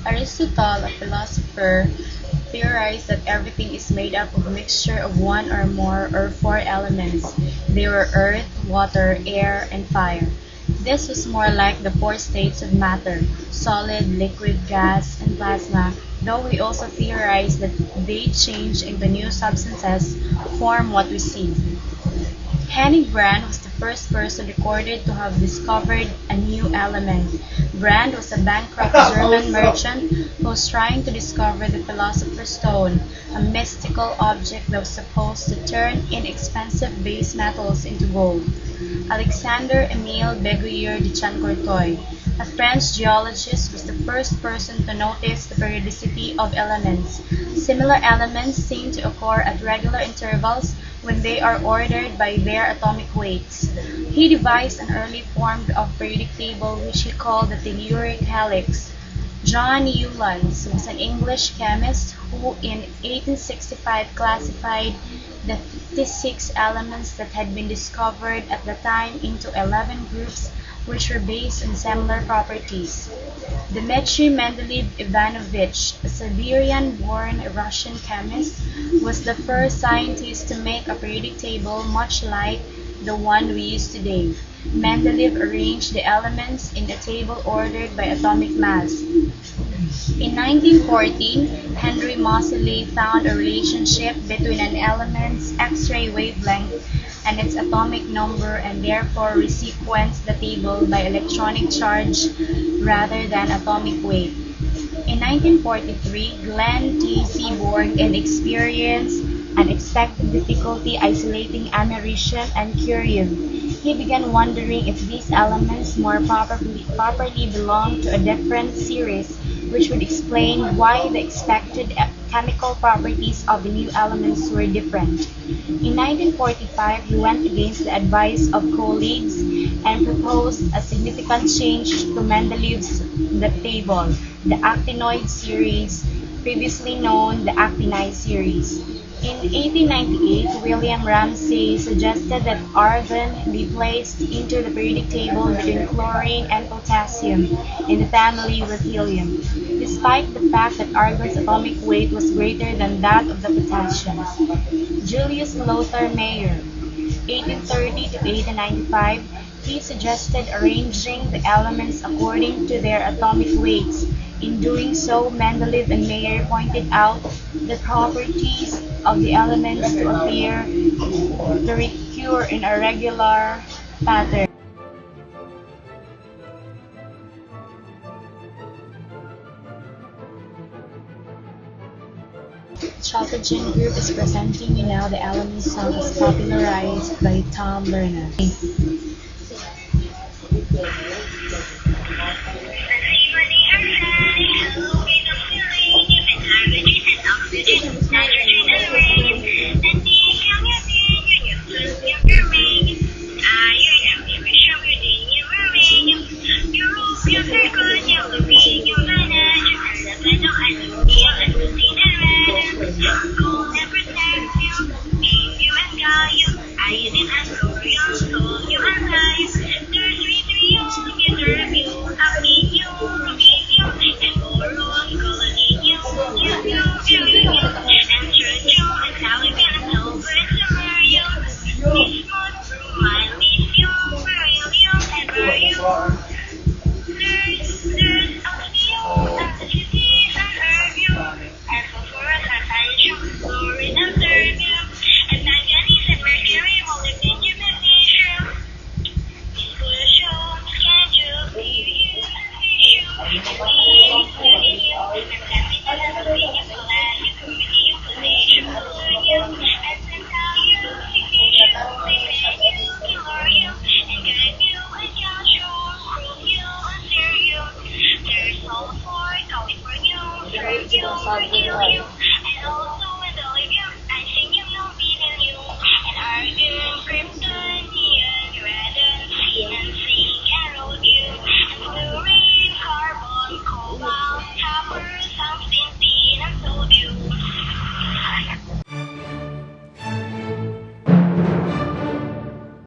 Aristotle, a philosopher, theorized that everything is made up of a mixture of one or more or four elements. They were earth, water, air, and fire. This was more like the four states of matter: solid, liquid, gas, and plasma, though he also theorized that they change into new substances, form what we see. Henning Brand was the first person recorded to have discovered a new element. Brand was a bankrupt German merchant who was trying to discover the Philosopher's Stone, a mystical object that was supposed to turn inexpensive base metals into gold. Alexander Emile Beguier de Chancourtoy, a French geologist, was the first person to notice the periodicity of elements. Similar elements seem to occur at regular intervals when they are ordered by their atomic weights. He devised an early form of periodic table which he called the telluric helix. John Newlands was an English chemist who in 1865 classified the 56 elements that had been discovered at the time into 11 groups which were based on similar properties. Dmitry Mendeleev Ivanovich, a Siberian-born Russian chemist, was the first scientist to make a periodic table much like the one we use today. Mendeleev arranged the elements in a table ordered by atomic mass. In 1914, Henry Moseley found a relationship between an element's X-ray wavelength and its atomic number and therefore resequenced the table by electronic charge rather than atomic weight. In 1943, Glenn T. Seaborg experienced unexpected difficulty isolating americium and curium. He began wondering if these elements more properly belonged to a different series, which would explain why the expected chemical properties of the new elements were different. In 1945, he went against the advice of colleagues and proposed a significant change to Mendeleev's table, the actinoid series, previously known the actinide series. In 1898, William Ramsay suggested that argon be placed into the periodic table between chlorine and potassium in the family with helium, despite the fact that argon's atomic weight was greater than that of the potassium. Julius Lothar Meyer, 1830 to 1895, he suggested arranging the elements according to their atomic weights. In doing so, Mendeleev and Meyer pointed out the properties of the elements to appear to recur in a regular pattern. Chalcogen Group is presenting you now the element song as popularized by Tom Bernard. For you, and also